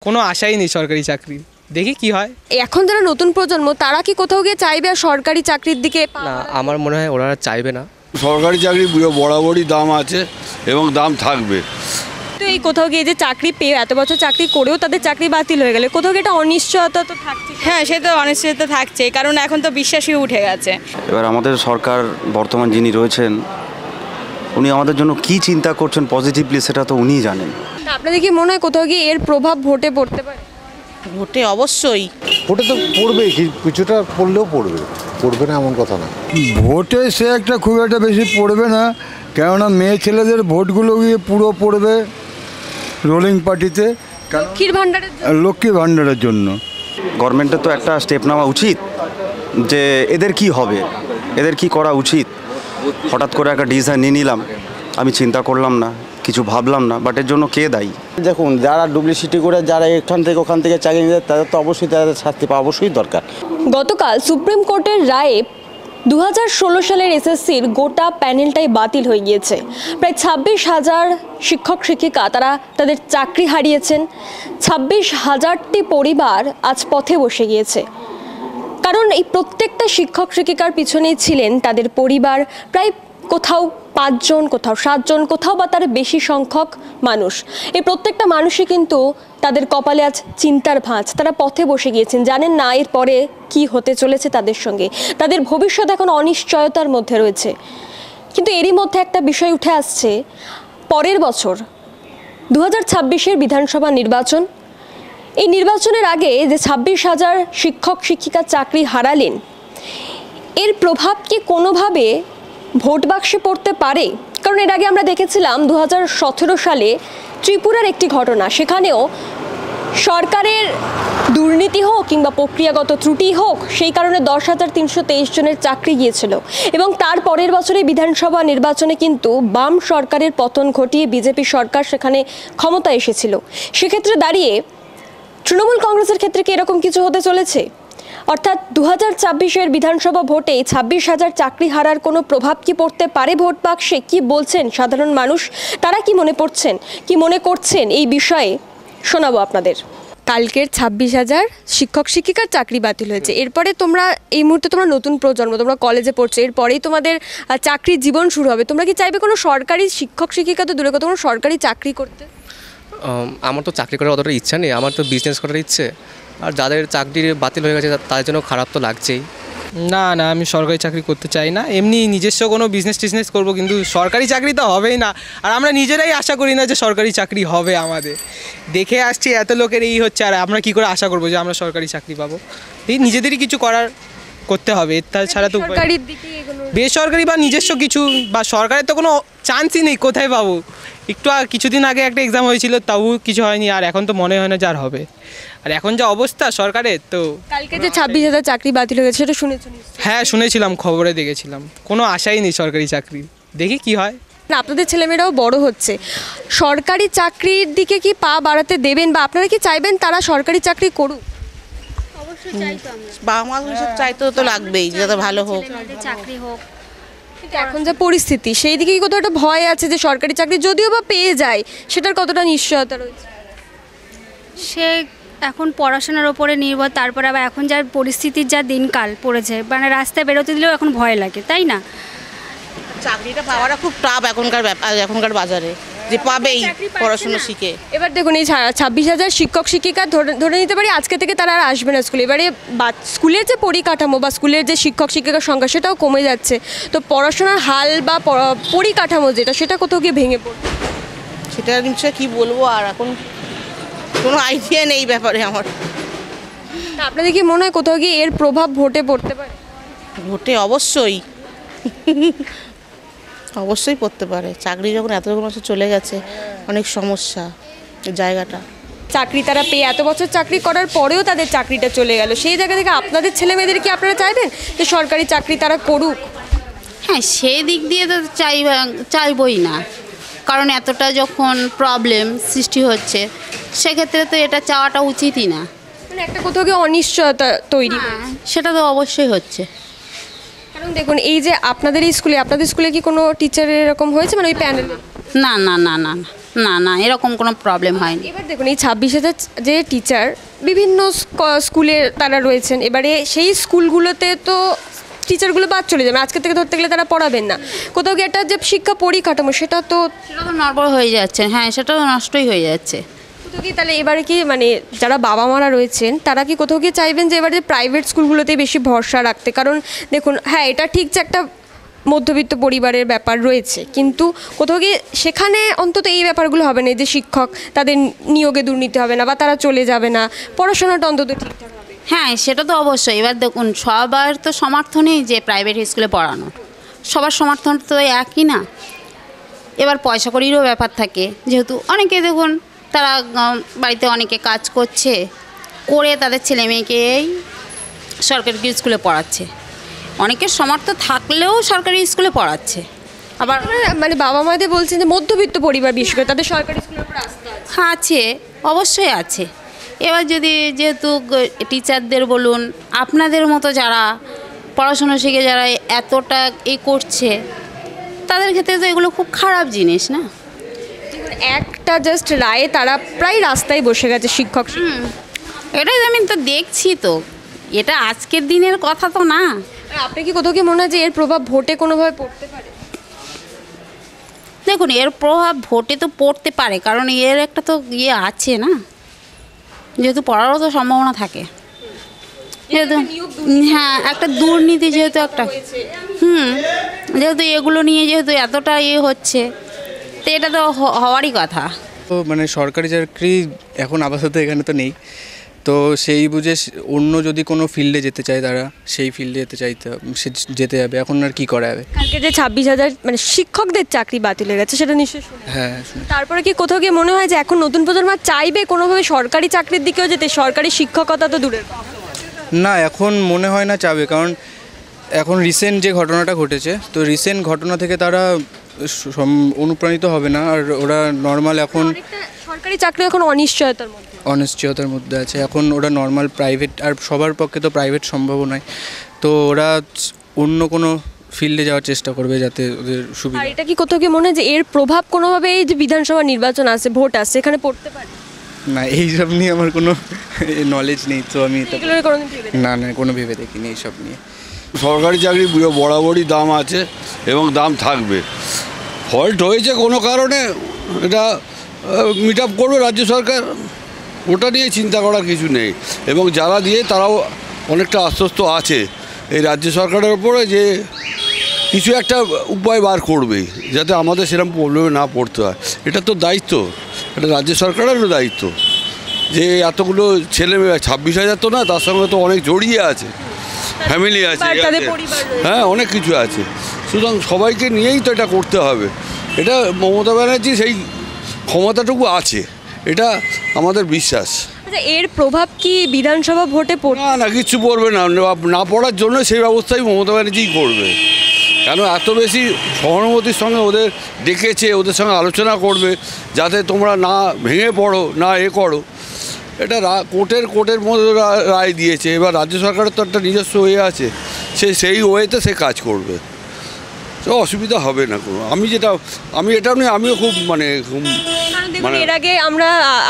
কোনো আশাই নেই সরকারি চাকরির, দেখি কি হয়। এখন যারা নতুন প্রজন্ম তারা কি কোথাও গিয়ে চাইবে আর সরকারি চাকরির দিকে? না, আমার মনে হয় ওরা চাইবে না। সরকারি চাকরি বরাবরই দাম আছে এবং দাম থাকবে। তো এই কোথাও গিয়ে যে চাকরি পেয়ে এত বছর চাকরি করেও তাদের চাকরি বাতিল হয়ে গেলে কোথাও গিয়ে একটা অনিশ্চয়তা তো থাকছে। হ্যাঁ, সে তো অনিশ্চয়তা থাকছে, কারণ এখন তো বিশ্বাসই উঠে গেছে। এবার আমাদের সরকার বর্তমান যিনি রয়েছেন উনি আমাদের জন্য কি চিন্তা করছেন পজিটিভলি সেটা তো উনিই জানেন। আপনাদের কি মনে হয় কোথাও গিয়ে এর প্রভাব ভোটে পড়তে পারে? ভোটে অবশ্যই, ভোটে তো পড়বে, কিছুটা পড়লেও পড়বে না এমন কথা না। ভোটে সে একটা খুব একটা বেশি পড়বে না, কেননা মেয়ে ছেলেদের ভোটগুলো গিয়ে পুরো পড়বে রোলিং পার্টিতে, লক্ষ্মী ভাণ্ডারের জন্য। গভর্নমেন্টের তো একটা স্টেপ নেওয়া উচিত যে এদের কি হবে, এদের কি করা উচিত। হঠাৎ করে একটা ডিসিশন নিয়ে নিলাম, আমি চিন্তা করলাম না, কিছু ভাবলাম না, বাট এর জন্য কে দায়ী? দেখুন, যারা ডুপ্লিসিটি করে যারা এখান থেকে ওখান থেকে চাকরি নিয়ে তাদের তো অবশ্যই তাদের শাস্তি পাওয়া অবশ্যই দরকার। গতকাল সুপ্রিম কোর্টের রায়ে 2016 সালের এসএসসির গোটা প্যানেলটাই বাতিল হয়ে গিয়েছে। প্রায় 26,000 শিক্ষক শিক্ষিকা তারা তাদের চাকরি হারিয়েছেন। 26,000টি পরিবার আজ পথে বসে গিয়েছে, কারণ এই প্রত্যেকটা শিক্ষক শিক্ষিকার পিছনেই ছিলেন তাদের পরিবার। প্রায় কোথাও 5 জন, কোথাও 7 জন, কোথাও বা তার বেশি সংখ্যক মানুষ। এই প্রত্যেকটা মানুষই কিন্তু তাদের কপালে আজ চিন্তার ভাঁজ। তারা পথে বসে গিয়েছেন, জানেন না এরপরে কি হতে চলেছে তাদের সঙ্গে। তাদের ভবিষ্যৎ এখন অনিশ্চয়তার মধ্যে রয়েছে। কিন্তু এরই মধ্যে একটা বিষয় উঠে আসছে, পরের বছর 2026-এর বিধানসভা নির্বাচন। এই নির্বাচনের আগে যে 26,000 শিক্ষক শিক্ষিকা চাকরি হারালেন, এর প্রভাব কি কোনোভাবে ভোট বাক্সে পড়তে পারে? কারণ এর আগে আমরা দেখেছিলাম 2017 সালে ত্রিপুরার একটি ঘটনা, সেখানেও সরকারের দুর্নীতি হোক কিংবা প্রক্রিয়াগত ত্রুটি হোক, সেই কারণে 10,323 জনের চাকরি গিয়েছিল। এবং তার পরের বছরে বিধানসভা নির্বাচনে কিন্তু বাম সরকারের পতন ঘটিয়ে বিজেপি সরকার সেখানে ক্ষমতা এসেছিল। সেক্ষেত্রে দাঁড়িয়ে তৃণমূল কংগ্রেসের ক্ষেত্রে কি এরকম কিছু হতে চলেছে? অর্থাৎ 2026-এর বিধানসভা ভোটে 26,000 চাকরি হারার কোনো প্রভাব কি পড়তে পারে ভোট বাক্সে? কি বলছেন সাধারণ মানুষ, তারা কি মনে করছেন এই বিষয়ে শোনাবো আপনাদের। কালকের 26,000 শিক্ষক শিক্ষিকার চাকরি বাতিল হয়েছে। এরপরে তোমরা এই মুহূর্তে তোমরা নতুন প্রজন্ম, তোমরা কলেজে পড়ছো, এরপরেই তোমাদের চাকরির জীবন শুরু হবে। তোমরা কি চাইবে কোনো সরকারি শিক্ষক শিক্ষিকা তো দূরে কথা, কোনো সরকারি চাকরি করতে? আমার তো চাকরি করার অতটা ইচ্ছা নেই, আমার তো বিজনেস করার ইচ্ছে। আর যাদের চাকরি বাতিল হয়ে গেছে তাদের জন্য খারাপ তো লাগছেই। না, আমি সরকারি চাকরি করতে চাই না, এমনি নিজস্ব কোনো বিজনেস করব, কিন্তু সরকারি চাকরি তো হবেই না। আর আমরা নিজেরাই আশা করি না যে সরকারি চাকরি হবে। আমাদের দেখে আসছি এত লোকের এই হচ্ছে, আর আমরা কি করে আশা করবো যে আমরা সরকারি চাকরি পাবো? এই নিজেদেরই কিছু করতে হবে, তাছাড়া তো বেসরকারি বা নিজস্ব কিছু, বা সরকারের তো কোনো চান্সই নেই, কোথায় পাবো? একটু কিছুদিন আগে একটা এক্সাম হয়েছিল, তাও কিছু হয়নি, আর এখন তো মনে হয় না যার হবে। আর এখন যা অবস্থা সরকারের, তো কালকে যে 26,000 চাকরি বাতিল হয়ে গেছে সেটা শুনেছেন? হ্যাঁ, শুনেছিলাম, খবরে দেখেছিলাম। কোনো আশাই নেই সরকারি চাকরি, দেখি কি হয়। আপনাদের ছেলেমেয়েরাও বড় হচ্ছে, সরকারি চাকরির দিকে কি পা বাড়াতে দেবেন, বা আপনারা কি চাইবেন তারা সরকারি চাকরি করুক? বাবা মা চাইতে তো লাগবেই, যাতে ভালো হোক, চাকরি হোক। এখন যা পরিস্থিতি সেই দিকে কি কোথাও একটা ভয় আছে যে সরকারি চাকরি যদিও বা পেয়ে যায় সেটার কতটা নিশ্চয়তা রয়েছে? সে এখন পড়াশোনার ওপরে নির্ভর, তারপরে আবার এখন যার পরিস্থিতির যা দিনকাল পড়েছে, মানে রাস্তায় বেরোতে দিলেও এখন ভয় লাগে, তাই না? চাকরিটা পাওয়াটা খুব টাফ এখনকার বাজারে, যে পাবেই পড়াশোনা শিখে। এবার দেখুন, এই 26,000 শিক্ষক শিক্ষিকা ধরে নিতে পারি আজকে থেকে তারা আর আসবে না স্কুলে। এবারে স্কুলের যে পরিকাঠামো বা স্কুলের যে শিক্ষক শিক্ষিকার সংখ্যা সেটাও কমে যাচ্ছে, তো পড়াশোনার হাল বা পরিকাঠামো যেটা সেটা কোথাও গিয়ে ভেঙে পড়বে। সেটা নিশ্চয় কি বলবো, আর এখন কোনো আইডিয়া নেই ব্যাপারে আমার। আপনাদের কি মনে হয় কোথাও গিয়ে এর প্রভাব ভোটে পড়তে পারে? ভোটে অবশ্যই পড়তে পারে। চাকরি যখন এত বছর চলে গেছে, অনেক সমস্যা জায়গাটা। চাকরি তারা পেয়ে এত বছর চাকরি করার পরেও তাদের চাকরিটা চলে গেল, সেই জায়গা থেকে আপনাদের ছেলে মেয়েদের কি আপনারা চাইবেন যে সরকারি চাকরি তারা করুক? হ্যাঁ, সেই দিক দিয়ে তো চাইবই না, কারণ এতটা যখন প্রবলেম সৃষ্টি হচ্ছে সেক্ষেত্রে তো এটা চাওয়াটা উচিতই না। মানে একটা কোথাও গিয়ে অনিশ্চয়তা তৈরি, সেটা তো অবশ্যই হচ্ছে। কারণ দেখুন, এই যে আপনাদের স্কুলে কি কোনো টিচারের এরকম হয়েছে, মানে ওই প্যানেলে? না না না না না না না, এরকম কোনো প্রবলেম হয়নি। এবার দেখুন এই 26,000 যে টিচার বিভিন্ন স্কুলে তারা রয়েছেন, এবারে সেই স্কুলগুলোতে তো টিচারগুলো বাদ চলে যাবে, আজকে থেকে ধরতে গেলে তারা পড়াবেন না, কোথাও গিয়ে একটা যে শিক্ষা পরিকাঠামো সেটা তো নড়বড় হয়ে যাচ্ছে, হ্যাঁ সেটা তো নষ্টই হয়ে যাচ্ছে। কোথাও কি তাহলে এবারে কি মানে যারা বাবা মারা রয়েছেন তারা কি কোথাও গিয়ে চাইবেন যে এবারে প্রাইভেট স্কুলগুলোতে বেশি ভরসা রাখতে? কারণ দেখুন হ্যাঁ এটা ঠিক যে একটা মধ্যবিত্ত পরিবারের ব্যাপার রয়েছে, কিন্তু কোথাও গিয়ে সেখানে অন্তত এই ব্যাপারগুলো হবে না যে শিক্ষক তাদের নিয়োগে দুর্নীতি হবে না বা তারা চলে যাবে না, পড়াশোনাটা অন্তত ঠিকঠাক হবে। হ্যাঁ সেটা তো অবশ্যই। এবার দেখুন সবার তো সমর্থন নেই যে প্রাইভেট স্কুলে পড়ানোর, সবার সমর্থন তো একই না। এবার পয়সা কড়িরও ব্যাপার থাকে, যেহেতু অনেকে দেখুন তারা বাড়িতে অনেকে কাজ করছে করে তাদের ছেলে মেয়েকে এই সরকারি স্কুলে পড়াচ্ছে, অনেকের সামর্থ্য থাকলেও সরকারি স্কুলে পড়াচ্ছে। আবার মানে বাবা মাদের বলছেন যে মধ্যবিত্ত পরিবার বিশেষ করে তাদের সরকারি স্কুলের উপর আস্থা আছে। হ্যাঁ আছে, অবশ্যই আছে। এবার যদি যেহেতু টিচারদের বলুন, আপনাদের মতো যারা পড়াশোনা শিখে যারা এতটা করছে, তাদের ক্ষেত্রে তো এগুলো খুব খারাপ জিনিস না। একটা জাস্ট রায়ে তারা প্রায় রাস্তায় বসে গেছে শিক্ষক। এটাই আমি তো দেখছি, তো এটা আজকের দিনের কথা তো না। আপনি কি কোথাও কি মনে হয় যে এর প্রভাব ভোটে কোনোভাবে পড়তে পারে? দেখুন এর প্রভাব ভোটে তো পড়তে পারে, কারণ এর একটা তো আছে না, যেহেতু পড়ারও তো সম্ভাবনা থাকে, যেহেতু হ্যাঁ একটা দুর্নীতি যেহেতু একটা যেহেতু এগুলো নিয়ে যেহেতু এতটা হচ্ছে, তো এটা তো হওয়ারই কথা। তো মানে সরকারি চাকরি এখন আপাতত এখানে তো নেই, তো সেই বুঝে অন্য যদি কোনো ফিল্ডে যেতে চায় তারা সেই ফিল্ডে যেতে যাবে। এখন আর কি করা যাবে? কালকে যে 26,000 মানে শিক্ষকদের চাকরি বাতিল হয়ে গেছে সেটা নিশ্চয়ই শুনেছেন। হ্যাঁ। তারপরে কি কোথাও গিয়ে মনে হয় যে এখন নতুন প্রজন্ম চাইবে কোনোভাবে সরকারি চাকরির দিকেও যেতে? সরকারি শিক্ষকতা তো দূরের কথা। না, এখন মনে হয় না চাবে, কারণ এখন রিসেন্ট যে ঘটনাটা ঘটেছে, তো রিসেন্ট ঘটনা থেকে তারা অনুপ্রাণিত হবে না, আর ওরা নর্মাল এখন সরকারি চাকরি এখন অনিশ্চয়তার মধ্যে আছে। এখন ওরা নর্মাল প্রাইভেট, আর সবার পক্ষে তো প্রাইভেট সম্ভব নয়, তো ওরা অন্য কোনো ফিল্ডে যাওয়ার চেষ্টা করবে যাতে ওদের সুবিধা। আর এটা কি কোথাও কি মনে হয় যে এর প্রভাব কোনোভাবে এই যে বিধানসভা নির্বাচন আছে, ভোট আছে, এখানে পড়তে পারে? না, এইসব নিয়ে আমার কোনো নলেজ নেই, তো আমি না কোনো ভেবে দেখিনি এইসব নিয়ে। সরকারি চাকরি বরাবরই দাম আছে এবং দাম থাকবে। ফল্ট হয়েছে কোনো কারণে, এটা মিট আপ করবে রাজ্য সরকার, ওটা নিয়ে চিন্তা করার কিছু নেই। এবং যারা দিয়ে তারাও অনেকটা আশ্বস্ত আছে এই রাজ্য সরকারের উপরে যে কিছু একটা উপায় বার করবে যাতে আমাদের সেরকম প্রবলেমে না পড়তে হয়। এটা তো দায়িত্ব, এটা রাজ্য সরকারেরও দায়িত্ব যে এতগুলো ছেলে মেয়ে 26,000 তো না, তার সঙ্গে তো অনেক জড়িয়ে আছে, ফ্যামিলি আছে, হ্যাঁ অনেক কিছু আছে, সুতরাং সবাইকে নিয়েই তো এটা করতে হবে। এটা মমতা ব্যানার্জি সেই ক্ষমতাটুকু আছে, এটা আমাদের বিশ্বাস। এর প্রভাব কি বিধানসভা ভোটে পড়বে? না, কিচ্ছু পড়বে না, না পড়ার জন্য সেই ব্যবস্থাই মমতা ব্যানার্জিই করবে। কেন এত বেশি সহানুভূতির সঙ্গে ওদের ডেকেছে, ওদের সঙ্গে আলোচনা করবে যাতে তোমরা না ভেঙে পড়ো, না করো। এটা কোর্টের মধ্যে রায় দিয়েছে, এবার রাজ্য সরকারের তো একটা নিজস্ব ওয়ে আছে, সেই ওয়েতে সে কাজ করবে, তো অসুবিধা হবে না কোনো। এটা নিয়ে আমিও খুব এর আগে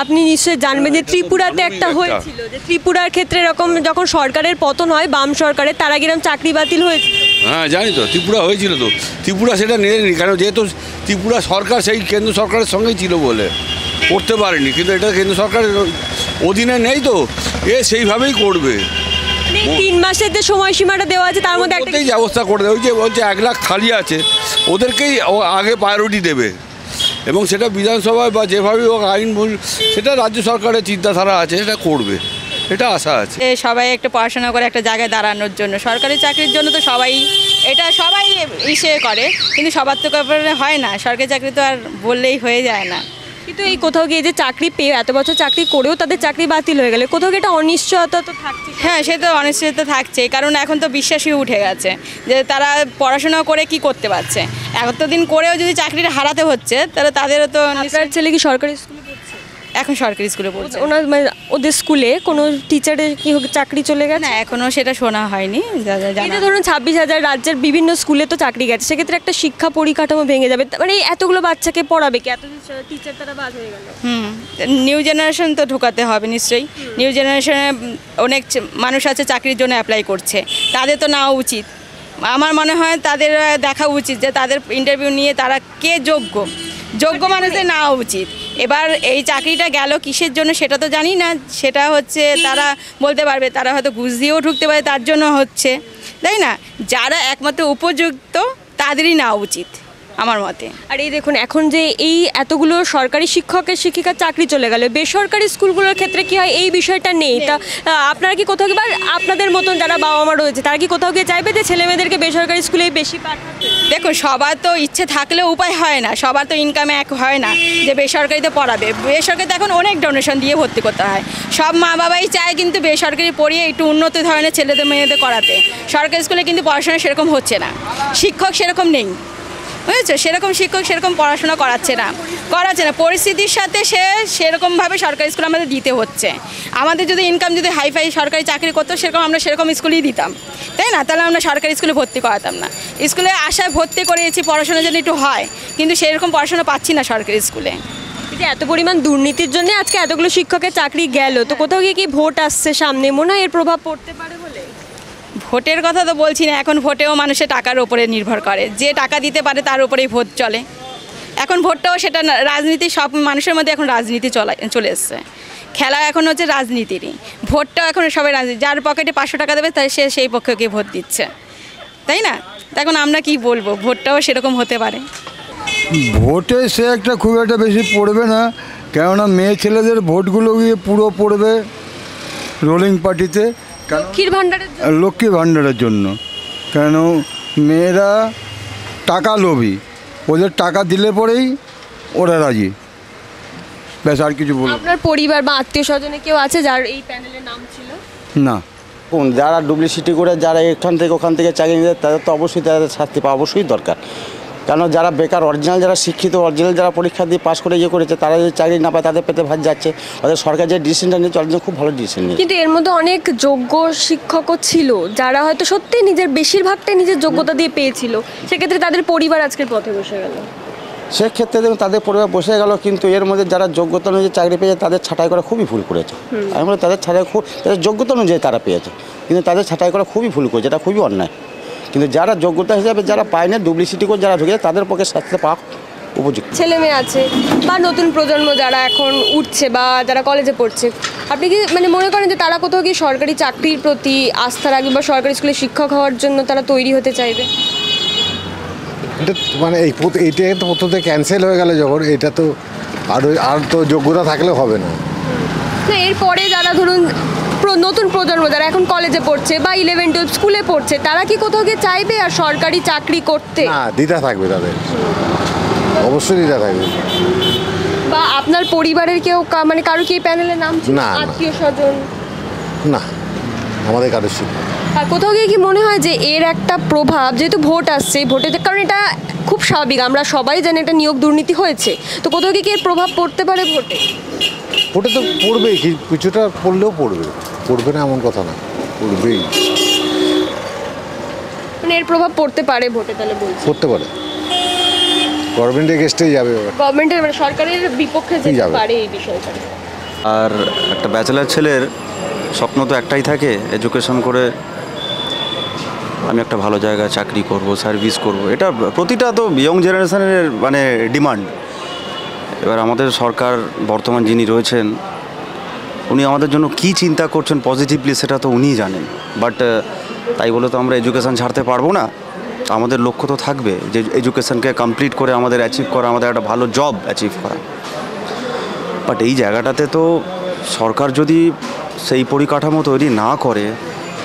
আপনি নিশ্চয়ই জানবেন যে ত্রিপুরাতে একটা হয়েছিল, যে ত্রিপুরার ক্ষেত্রে এরকম যখন সরকারের পতন হয় বাম সরকারের, তার আগে এরকম চাকরি বাতিল হয়েছিল। হ্যাঁ জানি তো, ত্রিপুরা হয়েছিল, তো ত্রিপুরা সেটা নেয়নি, কারণ যেহেতু ত্রিপুরা সরকার সেই কেন্দ্র সরকারের সঙ্গেই ছিল বলে করতে পারেনি, কিন্তু এটা কেন্দ্র সরকারের অধীনে নেই, তো সেইভাবেই করবে। 3 মাসের যে সময়সীমাটা দেওয়া আছে তার মধ্যে একটা ব্যবস্থা করে দেবে। ওই যে বলছে 1 লাখ খালি আছে, ওদেরকেই আগে প্রায়োরিটি দেবে, এবং সেটা বিধানসভায় বা যেভাবে হোক আইন সেটা রাজ্য সরকারের চিন্তাধারা আছে, সেটা করবে, এটা আশা আছে। সবাই একটু পড়াশোনা করে একটা জায়গায় দাঁড়ানোর জন্য, সরকারি চাকরির জন্য তো সবাই করে, কিন্তু সবার তো হয় না, সরকারি চাকরি তো আর বললেই হয়ে যায় না। কিন্তু এই কোথাও গিয়ে যে চাকরি পেয়ে এত বছর চাকরি করেও তাদের চাকরি বাতিল হয়ে গেলে কোথাও গিয়ে একটা অনিশ্চয়তা তো থাকছে। হ্যাঁ সে তো অনিশ্চয়তা থাকছে, কারণ এখন তো বিশ্বাসই উঠে গেছে যে তারা পড়াশোনা করে কি করতে পারছে, এতদিন করেও যদি চাকরিটা হারাতে হচ্ছে তাহলে তাদেরও তো। আপনার ছেলে কি সরকারি স্কুলে পড়ছে? এখন সরকারি স্কুলে পড়ছে। ওনার মানে ওদের স্কুলে কোনো টিচারের কি চাকরি চলে গেছে? না, এখনও সেটা শোনা হয়নি। এই যে ধরুন 26,000 রাজ্যের বিভিন্ন স্কুলে তো চাকরি গেছে, সেক্ষেত্রে একটা শিক্ষা পরিকাঠামো ভেঙে যাবে, মানে এই এতগুলো বাচ্চাকে পড়াবে কি? এত টিচার তারা বাদ হয়ে গেল। নিউ জেনারেশন তো ঢোকাতে হবে নিশ্চয়ই। নিউ জেনারেশনে অনেক মানুষ আছে চাকরির জন্য অ্যাপ্লাই করছে, তাদের তো নেওয়া উচিত। আমার মনে হয় তাদের দেখা উচিত যে তাদের ইন্টারভিউ নিয়ে তারা কে যোগ্য মানুষদের নেওয়া উচিত। এবার এই চাকরিটা গেল কিসের জন্য সেটা তো জানি না, সেটা হচ্ছে তারা বলতে পারবে। তারা হয়তো ঘুষ দিয়েও ঢুকতে পারে, তার জন্য হচ্ছে, তাই না? যারা একমাত্র উপযুক্ত তাদেরই নেওয়া উচিত আমার মতে। আর এই দেখুন এখন যে এই এতগুলো সরকারি শিক্ষিকার চাকরি চলে গেল, বেসরকারি স্কুলগুলোর ক্ষেত্রে কি হয় এই বিষয়টা নেই? তা আপনারা কি কোথাও বা আপনাদের মতন যারা বাবা মা রয়েছে তারা কি কোথাও গিয়ে চাইবে যে ছেলে মেয়েদেরকে বেসরকারি স্কুলে বেশি পাঠাতে? দেখুন, সবার তো ইচ্ছে থাকলেও উপায় হয় না, সবার তো ইনকাম এক হয় না যে বেসরকারিতে পড়াবে। বেসরকারিতে এখন অনেক ডোনেশন দিয়ে ভর্তি করতে হয়। সব মা বাবাই চায় কিন্তু বেসরকারি পড়িয়ে একটু উন্নত ধরনের ছেলেদের মেয়েদের করাতে। সরকারি স্কুলে কিন্তু পড়াশোনা সেরকম হচ্ছে না, শিক্ষক সেরকম নেই, বুঝেছো? সেরকম শিক্ষক সেরকম পড়াশোনা করাচ্ছে না। পরিস্থিতির সাথে সেরকমভাবে সরকারি স্কুল আমাদের দিতে হচ্ছে। আমাদের যদি ইনকাম যদি হাইফাই সরকারি চাকরি করতো সেরকম আমরা সেরকম স্কুলেই দিতাম, তাই না? তাহলে আমরা সরকারি স্কুলে ভর্তি করাতাম না। স্কুলে আশায় ভর্তি করিয়েছি পড়াশোনার জন্য একটু হয়, কিন্তু সেরকম পড়াশোনা পাচ্ছি না সরকারি স্কুলে। যে এত পরিমাণ দুর্নীতির জন্য আজকে এতগুলো শিক্ষকের চাকরি গেল, তো কোথাও গিয়ে কি ভোট আসছে সামনে, মনে হয় এর প্রভাব পড়তে পারে বলে? ভোটের কথা তো বলছি না, এখন ভোটেও মানুষের টাকার উপরে নির্ভর করে, যে টাকা দিতে পারে তার উপরেই ভোট চলে। এখন ভোটটাও সেটা রাজনীতি, সব মানুষের মধ্যে এখন রাজনীতি চলে এসছে। খেলা এখন হচ্ছে রাজনীতিরই, ভোটটাও এখন সবাই রাজনীতি। যার পকেটে 500 টাকা দেবে তাই সে সেই পক্ষে গিয়ে ভোট দিচ্ছে, তাই না? এখন আমরা কি বলবো, ভোটটাও সেরকম হতে পারে। ভোটে সে একটা খুব একটা বেশি পড়বে না, কেননা মেয়ে ছেলেদের ভোটগুলো গিয়ে পুরো পড়বে রোলিং পার্টিতে। লক্ষ্মী ভাণ্ডারের জন্য। কেন মেয়েরা টাকা লোভী, ওদের টাকা দিলে পরেই ওরা রাজি, ব্যাস, আর কিছু বলবো। আপনার পরিবার বা আত্মীয় স্বজনে কেউ আছে যার এই প্যানেলের নাম ছিল? না। যারা ডুপ্লিসিটি করে যারা এখান থেকে ওখান থেকে চাকরি নিতে, তাদের তো অবশ্যই তাদের শাস্তি পাওয়া অবশ্যই দরকার। কারণ যারা বেকার, অরিজিনাল যারা শিক্ষিত, অরিজিনাল যারা পরীক্ষা দিয়ে পাশ করে করেছে, তারা যদি চাকরি না পায় তাদের পেতে ভাত যাচ্ছে। ওদের সরকার যে ডিসিশনটা নিয়েছে অরিজিনাল খুব ভালো ডিসিশন নিয়েছে। কিন্তু এর মধ্যে অনেক যোগ্য শিক্ষকও ছিল যারা হয়তো সত্যি নিজের বেশিরভাগটাই নিজের যোগ্যতা দিয়ে পেয়েছিল, সেক্ষেত্রে তাদের পরিবার আজকের পথে বসে গেল। সেক্ষেত্রে দেখুন তাদের পরিবার বসে গেল, কিন্তু এর মধ্যে যারা যোগ্যতা অনুযায়ী চাকরি পেয়েছে তাদের ছাঁটাই করা খুবই ভুল করেছে। আমি বলি তাদের তাদের যোগ্যতা অনুযায়ী তারা পেয়েছে, কিন্তু তাদের ছাঁটাই করা খুবই ভুল করেছে, এটা খুবই অন্যায়। কিন্তু যারা যোগ্যতা হিসাবে যারা পায় না, ডুপ্লিসিটি করে যারা ঢুকে তাদের পক্ষে শাস্তি পাওয়া উপযুক্ত। ছেলে মেয়ে আছে বা নতুন প্রজন্ম যারা এখন উঠছে বা যারা কলেজে পড়ছে, আপনি কি মানে মনে করেন যে তারা কোথাও কি সরকারি চাকরির প্রতি আস্থা রাখবে বা সরকারি স্কুলে শিক্ষক হওয়ার জন্য তারা তৈরি হতে চাইবে? এটা মানে এইটা তো প্রথমে ক্যান্সেল হয়ে গেল যখন, এটা তো আর তো যোগ্যতা থাকলে হবে না। এরপরে যারা ধরুন নতুন প্রজন্ম যারা এখন কলেজে পড়ছে বা 11-12 স্কুলে পড়ছে, তারা কি কোথাও গিয়ে চাইবে আর সরকারি চাকরি করতে? না, দ্বিধা থাকবে তাদের, অবশ্যই দ্বিধা থাকবে। বা আপনার পরিবারের কেউ মানে কারো কি এই প্যানেলের নাম ছিল? না, আত্মীয় স্বজন? না, আমাদের কারোর ছিল। আর কোথাও গিয়ে কি মনে হয় যে এর একটা প্রভাব, যেহেতু ভোট আসছে, ভোটের কারণ এটা খুব স্বাভাবিক, আমরা সবাই জানি একটা নিয়োগ দুর্নীতি হয়েছে, তো কোথাও গিয়ে কি এর প্রভাব পড়তে পারে ভোটে? ভোটে তো পড়বেই, কিছুটা পড়লেও পড়বে না এমন কথা না, পড়বেই। মানে এর প্রভাব পড়তে পারে ভোটে, তাহলে বলছি পড়তে পারে, গভর্নমেন্ট এগেইনস্টেই যাবে, গভর্নমেন্টের মানে সরকারের বিপক্ষে যেতে পারে এই বিষয়টা। আর একটা ব্যাচেলার ছেলের স্বপ্ন তো একটাই থাকে, এডুকেশন করে আমি একটা ভালো জায়গায় চাকরি করব, সার্ভিস করব, এটা প্রতিটা তো ইয়ং জেনারেশনের মানে ডিমান্ড। এবার আমাদের সরকার বর্তমান যিনি রয়েছেন উনি আমাদের জন্য কি চিন্তা করছেন পজিটিভলি সেটা তো উনিই জানেন, বাট তাই বলে তো আমরা এডুকেশান ছাড়তে পারবো না। আমাদের লক্ষ্য তো থাকবে যে এডুকেশানকে কমপ্লিট করে আমাদের অ্যাচিভ করা, আমাদের একটা ভালো জব অ্যাচিভ করা। বাট এই জায়গাটাতে তো সরকার যদি সেই পরিকাঠামো তৈরি না করে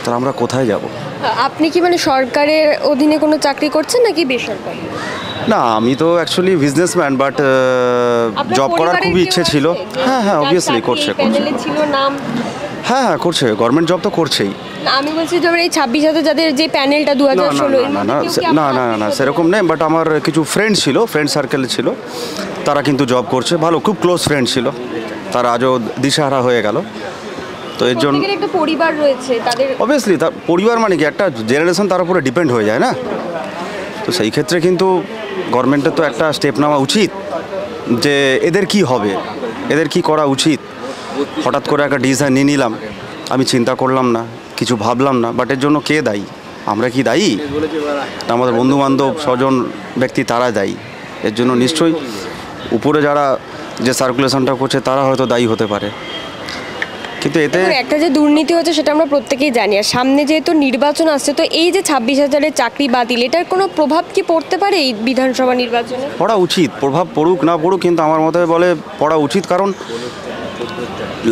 তাহলে আমরা কোথায় যাব? আপনি কি মানে সরকারের অধীনে কোনো চাকরি করছেন নাকি বেসরকারি? না, আমি তো অ্যাকচুয়ালি বিজনেসম্যান, বাট জব করার খুবই ইচ্ছে ছিল। হ্যাঁ অবভিয়াসলি করছে। হ্যাঁ করছে, গভর্নমেন্ট জব তো করছেই। আমি বলছি যে এই 26,000 যাদের যে প্যানেলটা 2016 না সেরকম নেই, বাট আমার কিছু ফ্রেন্ড ছিল, ফ্রেন্ড সার্কেল ছিল, তারা কিন্তু জব করছে, ভালো, খুব ক্লোজ ফ্রেন্ড ছিল, তারা আজও দিশাহারা হয়ে গেল। তো এর জন্য প্রত্যেকের একটা পরিবার রয়েছে, তাদের অবভিয়াসলি তার পরিবার মানে কি একটা জেনারেশন তার উপরে ডিপেন্ড হয়ে যায় না। তো সেই ক্ষেত্রে কিন্তু গভর্নমেন্টের তো একটা স্টেপ নেওয়া উচিত যে এদের কি হবে, এদের কি করা উচিত। হঠাৎ করে একটা ডিসিশন নিয়ে নিলাম, আমি চিন্তা করলাম না, কিছু ভাবলাম না, বাট এর জন্য কে দায়ী? আমরা কি দায়ী? আমাদের বন্ধুবান্ধব স্বজন ব্যক্তি তারা দায়ী। এর জন্য নিশ্চয়ই উপরে যারা যে সার্কুলেশনটা করছে তারা হয়তো দায়ী হতে পারে, কিন্তু এতে একটা যে দুর্নীতি হচ্ছে সেটা আমরা প্রত্যেকেই জানি। আর সামনে যেহেতু নির্বাচন আসছে, তো এই যে 26,000-এর চাকরি বাতিল, এটার কোনো প্রভাব কি পড়তে পারে এই বিধানসভা নির্বাচনে? পড়া উচিত, প্রভাব পড়ুক না পড়ুক, কিন্তু আমার মতে বলে পড়া উচিত। কারণ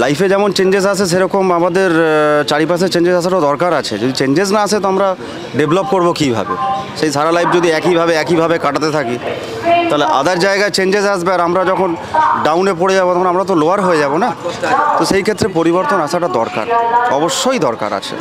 লাইফে যেমন চেঞ্জেস আসে সেরকম আমাদের চারিপাশে চেঞ্জেস আসারও দরকার আছে। যদি চেঞ্জেস না আসে তো আমরা ডেভেলপ করবো কীভাবে? সেই সারা লাইফ যদি একইভাবে কাটাতে থাকি তাহলে আদার জায়গায় চেঞ্জেস আসবে, আর আমরা যখন ডাউনে পড়ে যাবো তখন আমরা তো লোয়ার হয়ে যাব না। তো সেই ক্ষেত্রে পরিবর্তন আসাটা দরকার, অবশ্যই দরকার আছে।